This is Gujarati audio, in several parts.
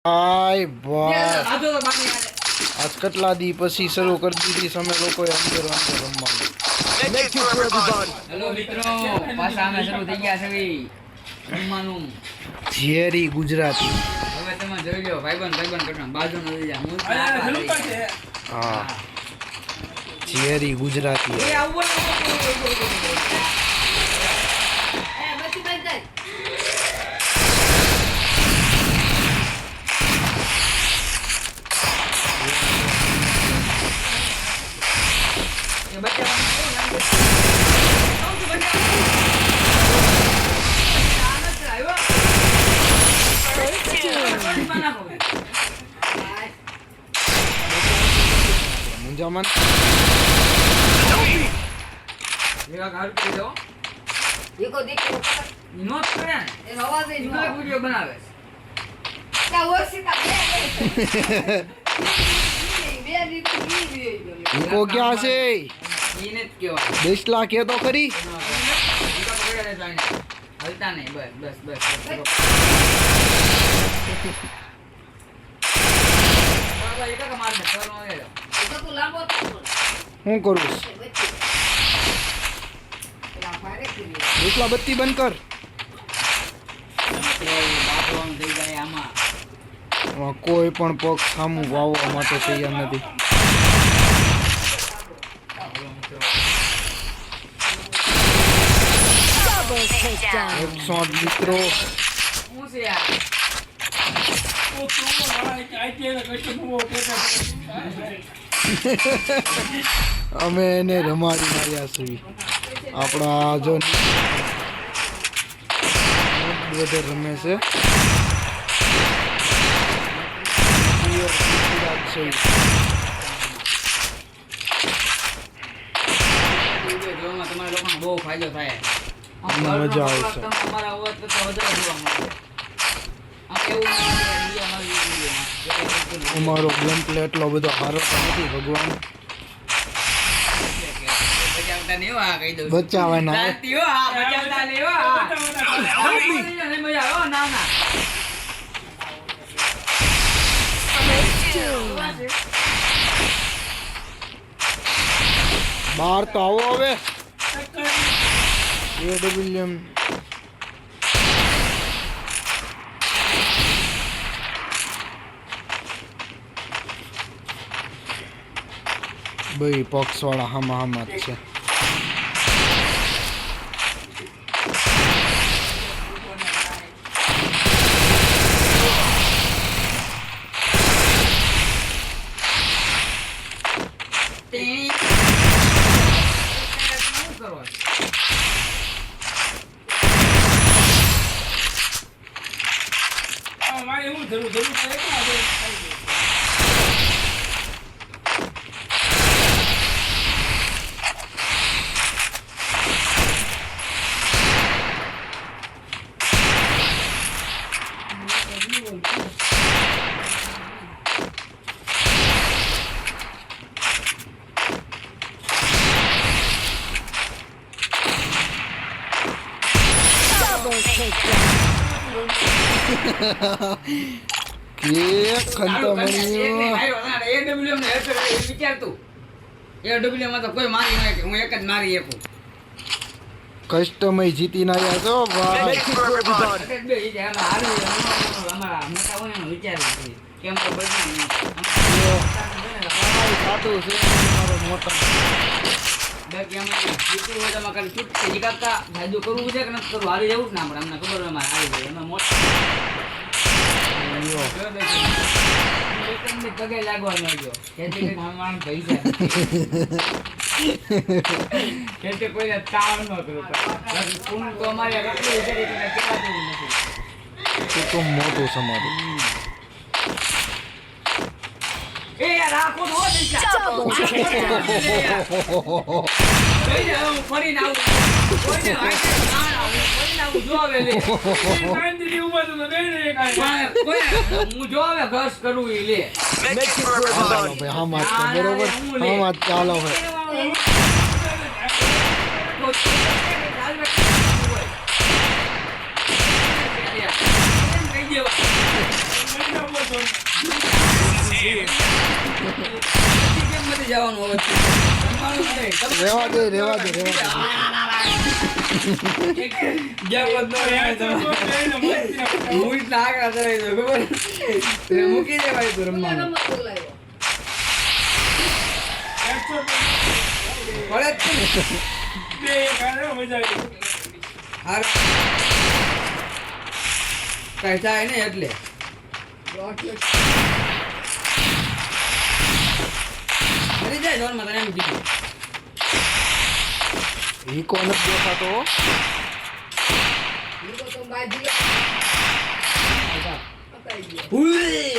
ભાઈ ભાઈ આજ કેટલા દી પછી શરૂ કરી દીધી અમે લોકોએ અંદર રમવાનું. હેલો મિત્રો, પાછા અમે શરૂ થઈ ગયા છે રમવાનું. ઝેરી ગુજરાતી. હવે તમે જોઈ લો, ભાઈબંધ કરતા બાજુનો લઈ જા. હા, ઝેરી ગુજરાતી. એ આવો મુંજામન એવા ઘર કરી દો. देखो देखो નોટ કરે ને એ અવાજ જ એનો વિડિયો બનાવે તા ઓરસીતા બે ઇકો ક્યાં છે? એને જ કહેવાય 10 લાખ એ તો ખરી. હલતા નહીં, બસ તો તું લાંબો હું કરું? પેલા ફારે કરી એકલા બત્તી બંધ કર. થઈ જાય આમાં. આમાં કોઈ પણ પગ સામું વાવવા માટે તૈયાર નથી. શોટ મિત્રો, શું છે યાર? અમે એને રમાડી માર્યા છીએ. આપણા જો બધે રમે છે. જોવામાં તમારા લોકોને બહુ ફાયદો થાય. મજા આવશે. તમારા અવાજ કરતા વધારે જોવા મળે. આમ એવું અમારો ગેમ પ્લે એટલો બધો સારો તો નથી ભગવાન. બચાવતા નહીં હો, આ કહી દઉં. બચાવવાના શાંતિ હો, આ બચાવતા નહીં હો, આ. નહીં મજા આવે હો, ના. બહાર તો આવો હવે. AWM ભાઈ પક્ષવાળા હામાં જ છે. કસ્ટમય જીતીને આવ્યા છો ભાઈ. સાચું છે તમારો મોટો. ફાયદો કરવું છે કે નથી કરવું, હારી જવું જ ના પડે. અમને ખબર હોય અમારે હારી જાય એમાં મોટા પગે લાગવાનો જો તેથી માણસ પૈસા ખેતી કોઈને તાવ ન કરો. પૂન તો અમારે રખડું વિચારી કેટલા જેવું નથી. એ તો મોટું સમારું. એ યાર રાખો તો ફરીને આવું કોઈને હું જો હવે હું જો હવે ઘસ કરું એ લે. ચાલો ભાઈ હામાં જ છે, બરોબર હામાં જ ચાલો ભાઈ. કેમ નથી જવાનું હવે? રમવાનું જ નહીં. તમે રેવા દે રેવા દે રેવા દે ગયા હોત તો રહેવાય તમારે. હું એટલા આગળ ચડાવી દઉં, ખબર? એટલે મૂકી દેવાય તું રમવાનું. રમત બોલાયો. પડે જ છે ને. હાર કાંઈ થાય નહીં એટલે. મરી જાય જોનમાં તને એમ કીધું. ઈકો નથી દેખાતો હો. ઈ તો બાજી પકડાઈ ગયો. ઉઈ!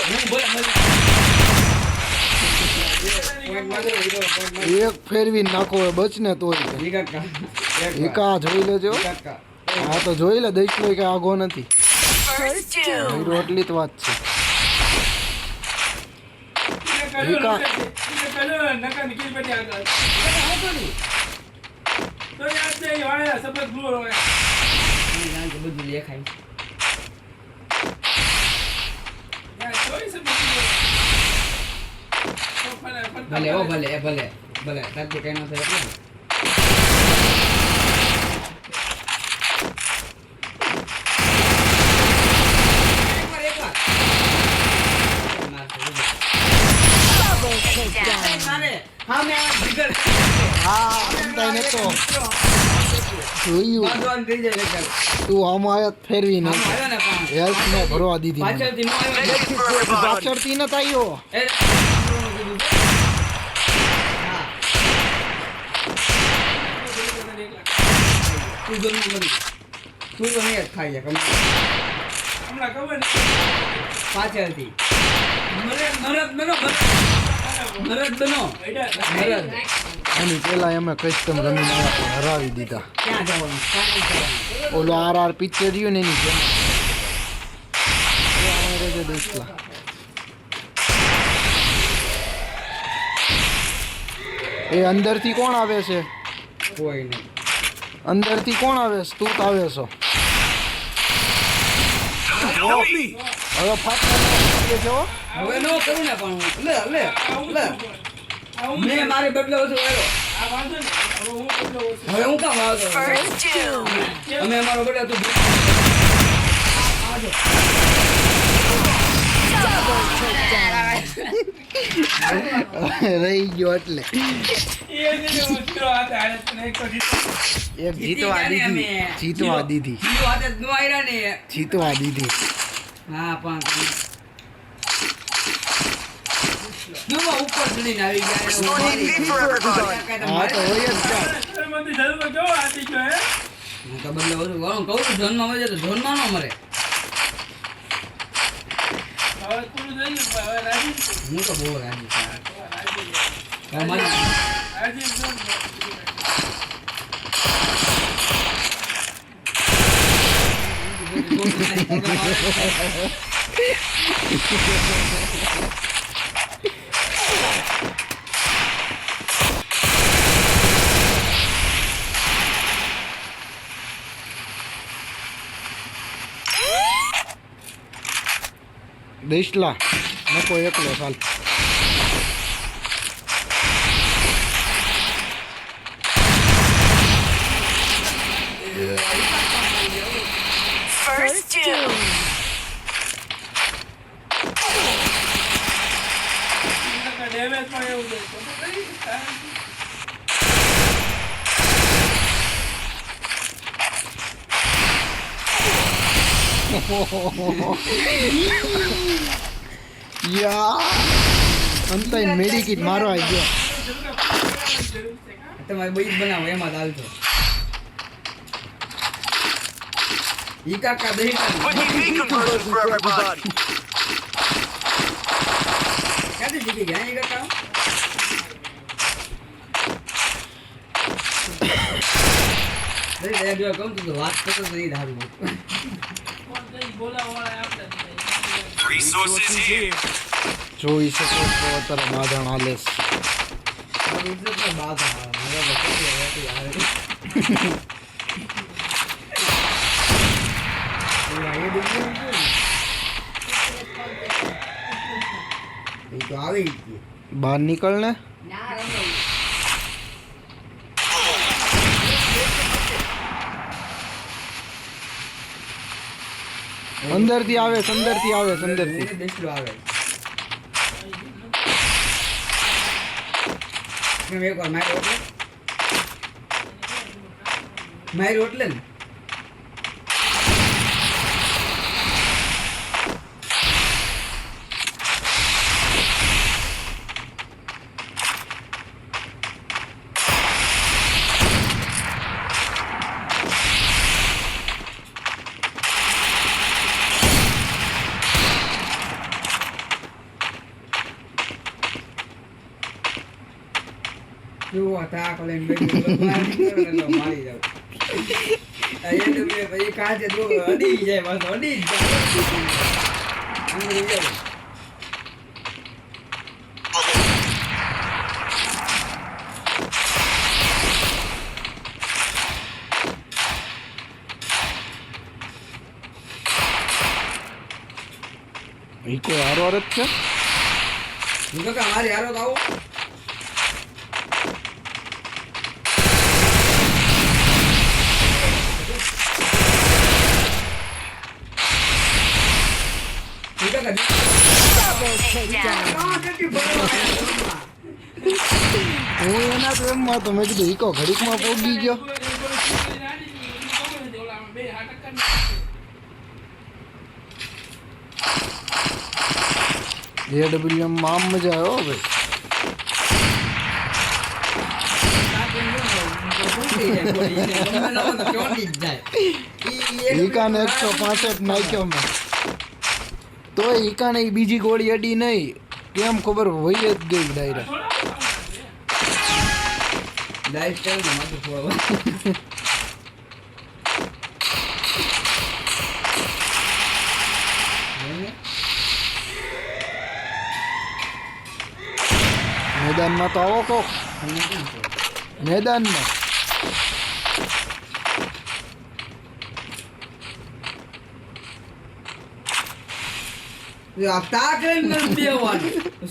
હું બોલે મરી. point માર્યો, હીરો, point માર્યો. એક ફેરવી નાખો હવે બચ ને તોય તે. ઈ કાકા. એક વાર. એકા જોઈ લેજો. ઈ કાકા. હા તો જોઈ લે દેખ લો કે આગો નથી. હીરો એટલી જ વાત છે. બધું દેખાય. ભલે ઓ ભલે એ ભલે ભલે તારથી કઈ ન થાય એટલે ને. એકવાર. મારે હા મેં આ જીગર હા સમજાય ને તો જોયું બાંધવાનું થઈ જાય એકવાર. તું આમાં આયા જ ફેરવી આમ નાખ. આવ્યો ને પણ હેલ્થ ને ભરવા દીધી મને. પાછળથી નો આવ્યો ને. પાછળથી ન આવ્યો. એ હા. તું જન્મ બની. તું તો નહીં જ ખાઈ જાય કમ. પાછળથી મરદ બનો મરદ બનો મરદ. એની પેલા અમે કસ્ટમ રમીને આયા પણ હરાવી દીધા. ક્યાં જવાનું ક્યાં જવાનું? ઓલો RR પિક્ચર રહ્યું ને એની જેમ. એ અંગ્રેજો દેશલા. એ અંદરથી કોણ આવે છે? કોઈ નહીં. અંદરથી કોણ આવે છે? તું જ આવે છો. હવે ફાટવા છો. હવે નો કરું ને પણ હું લે લે લે મેં મારે બદલો ઓછો આવ્યો. હવે હું કામ આવતો અમે અમારો બદલો તું આવજો. રહી ગયો એટલે એક જીતવા દીધી. જીતવા દીધી. જીરો હાથે જ નો આવ્યા ને. જીતવા દીધી. હા પણ જુઓ ઉપર ચડીને આવી ગયા. હા તો હોય જ ક્યાં. હું તો બદલો ઓછો કહું છું ઝોનમાં મજે તો ઝોનમાં ન મરે. હું તો બહુ રાજી છું. દેશલા નકો એકલો ચાલ. First doom. યા અંતાઈ મેડિકિટ મારો આવી ગયો. તમારે બઈ બનાવો એમાં ચાલતો. ઈ કાકા દહીં ક્યાંથી જીતી ગયા ઈ કાકા? દહીં દયા કહું તું તો વાત કરતો તો ઈ ધારું. Resources here. જોઈ શકો છો અત્યારે માધણ હાલે છે. મારું ઇજ્જત ને બાધા આવે. મારા તો કેટલી વાતી આવે. ઓલા એ દુનિયા છે ને, એ તો આવી જ ગઈ. બહાર નીકળ ને. ના રમે અંદરથી આવે અંદરથી આવે અંદરથી. એને બેસલો આવે. કેમ એક વાર મારી રોટલે ને જો હતા કોલેન બેઠી મારી જાવ. અહીંયા તો મેં પછી કાચે તો અડી જાય બસ અડી જ જાય. અંદર જાય. ઈ કોઈ હારો હાર જ છે. હું તો કે મારી હારો તો આવો. હું એના પ્રેમમાં તો મેં કીધું ઈકો ઘડીકમાં પોગી ગયો. AWM માં આમ મજા આવે હો ભાઈ. ઈકાને 165 નાખ્યો મેં તો ઈકાને ઈ બીજી ગોળી અડી નહીં. કેમ ખબર વહી જ ગઈ ડાયરેક્ટ. મેદાનમાં તો આવો કોક. મેદાનમાં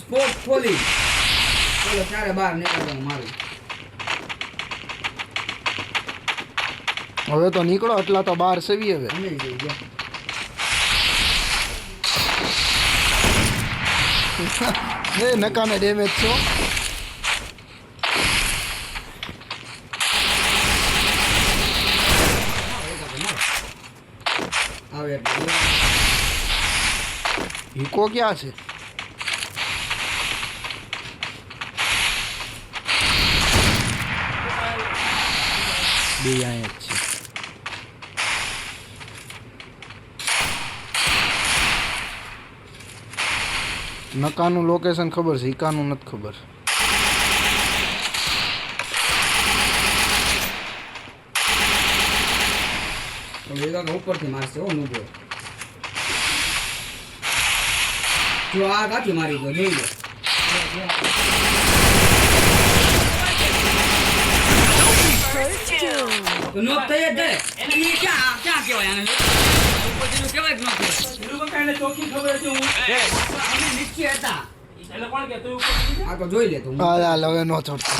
સ્પોર્ટ ખોલી ચાલો ચારે બહાર નીકળવાનું મારું. હવે તો નીકળો એટલા તો બહાર સેવી હવે. અમે જઈ ગયા. એ નકાને ડેમેજ છો. આવે એટલે ઈકો ક્યાં છે? બે અહીંયા જ છે. નકાનું લોકેશન ખબર છે, ઈકાનું નથી ખબર. ઉપરથી મારશે હો નુબો. જો આ કાથી મારી દો જોઈ લો. તો નોક થઈ જ જાય. ઈ ક્યાં કહેવાય આને? ઉપરથી કહેવાય કે ન કહેવાય? અમે નીચે હતા. આ તો જોઈ લે તું. હાલ હવે નો છોડતો.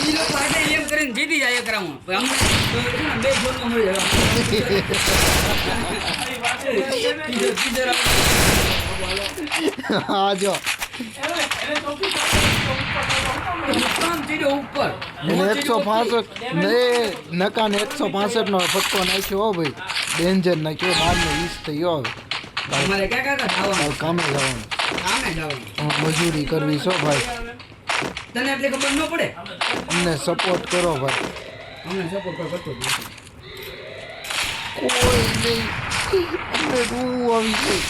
ઈ લોકો આજે એમ કરીને જીતી જાય એકરામાં. અમને બે જોનમાં મળી જાય. હા જો ઉપર એને 165 ને નકાને 165 નો ફટકો નાખ્યો હો ભાઈ. ડેન્જર નાખ્યો. 12 ને 20 થયો હવે. તમારે ક્યાં હવે કામે જવાનું. મજૂરી કરવી છો ભાઈ. તને એટલે ખબર ન પડે. અમને સપોર્ટ કરો ભાઈ. અમને સપોર્ટ કરતો જ નથી. કોઈ નહીં. અમને રૂ આવી ગઈ.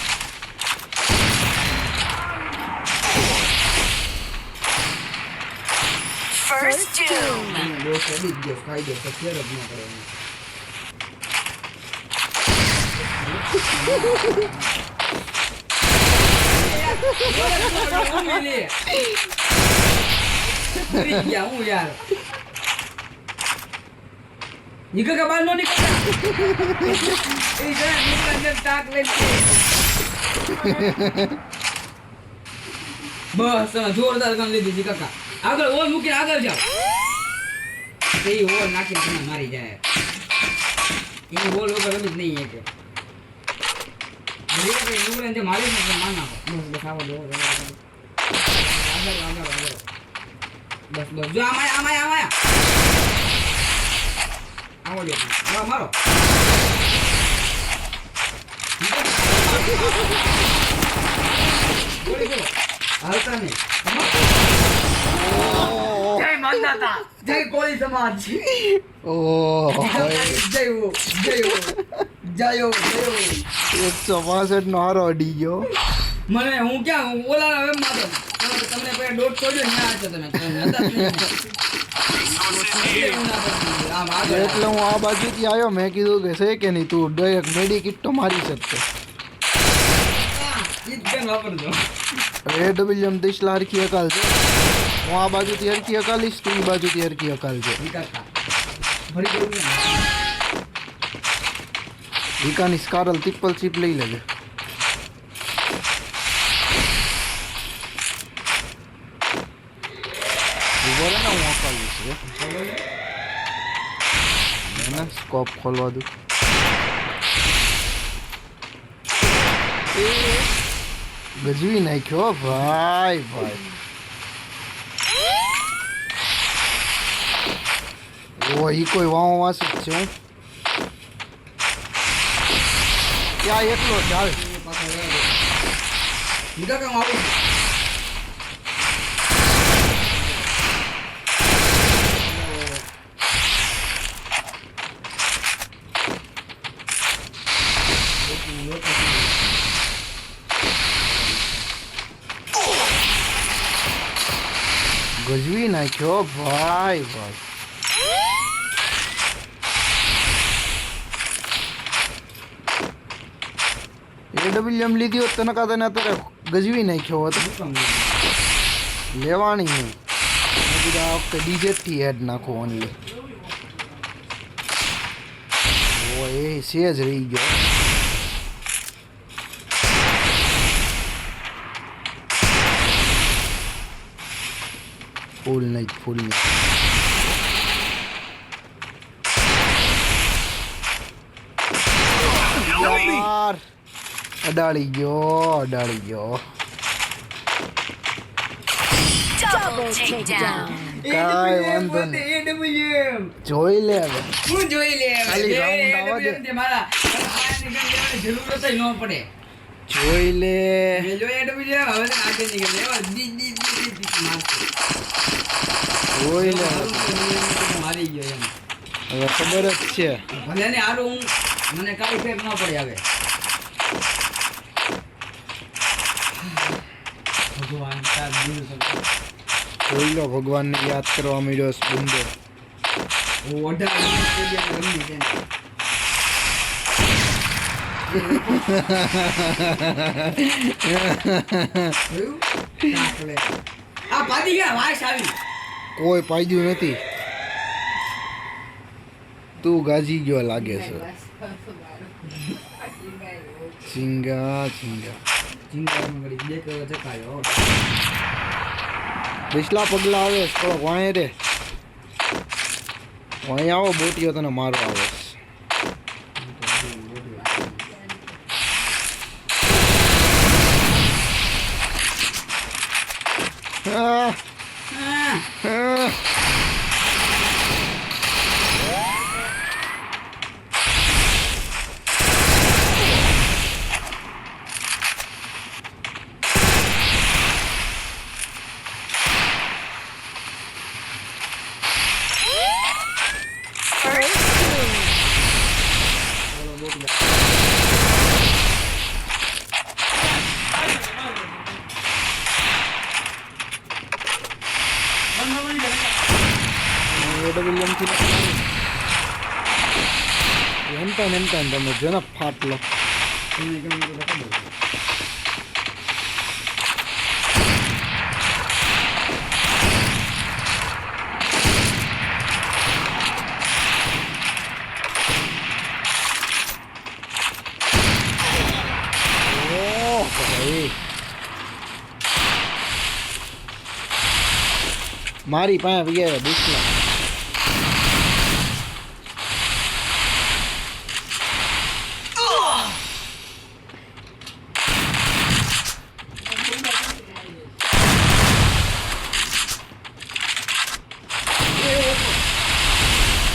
First doom. બોસ અડી ગયો ખાઈ ગયો તો ફેર જ ન કરે. મરી ગયા હું યાર નીકળ કે બાર નો નીકળ એ જરા નીકળ ને ટાક લે બસ જોરદાર ગન લીધી છે કાકા આગળ ઓલ મૂકીને આગળ જાઓ એ ઓલ નાખીને તમે મારી જાય એ ઓલ વગર રમી જ નહીં એક નીકળે ને મારી ને માર નાખો બસ આવો દો આગળ બસ જો આમાં આવો દે મારો ગોળી ગોળો હાલતા નહીં જય માનદાતા જય કોળી સમાજ ઓહ જય હો 165 નો હારો અડી ગયો મને હું ક્યાં ઓલા હવે માતો તમને કોઈ ડોટ છોડ્યો ને આ છો તમે એટલે હું આ બાજુથી આવ્યો મેં કીધું કે છે કે નહીં તું ડાયરેક્ટ મેડિકિટ તો મારી શકતો AWM દિશલા હરખી અકાલ છે હું આ બાજુથી હરખી અકાલીશ તું એ બાજુથી હરખી અકાલ છે વિકાની સ્કારલ ટિપ્પલ ચીપ લઈ લેજે ઉભો રહે ને હું અકાલીશ એને સ્કોપ ખોલવા દઉં ગજવી નાખ્યો ભાઈ ઓ ઈ કોઈ વાવ વાસ જ છે હું ક્યાં એકલો ચાલ ગજવી નાખ્યો ભાઈ AWM લીધી હોત તને કાં તને અત્યારે ગજવી નાખ્યો હોત લેવાની નહીં આ વખતે ડીજેથી હેડ નાખો ઓનલી ઓ એ સેજ રહી ગયો ફૂલ નહીં યાર અડાળી ગયો Double takedown. કાંઈ વાંધો નહીં જોઈ લે હવે હું જોઈ લે ખાલી round આવવા દે. મારા જરૂર ન પડે જોઈ લે મેં જો AWM હવે આગળ નીકળે જોઈ લે મારી ગયો એમ હવે ખબર જ છે ભલે ને હારું હું મને કાંઈ ફેક ન પડે હવે ભગવાન તાર દિલ સંતો જોઈ લો ભગવાનને યાદ કરવા મળ્યો છે બંદો ઓઢા રમી છે આ પાડી ગયા વાસ આવી કોઈ પાડ્યું નથી તું ગાજી ગયો લાગે છે ચિંગા ચિંગામાં ગળી બે કયો ચકાયો બેસલા પગલા આવે છે થોડોક વાંહે રે વાંહે આવો બોટીઓ તને મારો આવે છે એમતા તમે જો ને ફાટલો મારી પાસે ગયા દુશ્મન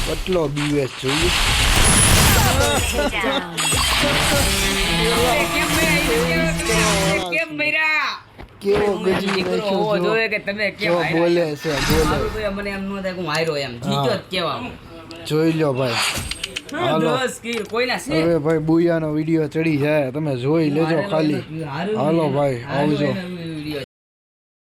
કેટલો બીએસ જોઈએ Down. કેમ મર્યા કેવો ગજી દીકરો હોવો નાખ્યો જોઈએ કે તમે કેમ જો હાર્યા? બોલે છે બોલે મારું તો મને એમ ન થાય કે હું હાર્યો એમ જીત્યો જ કેવા જોઈ લો ભાઈ હાલો. 10 કિલ કોઈના છે હવે ભાઈ બુયાનો વિડીયો ચડી જાય તમે જોઈ લેજો ખાલી હાલો ભાઈ આવજો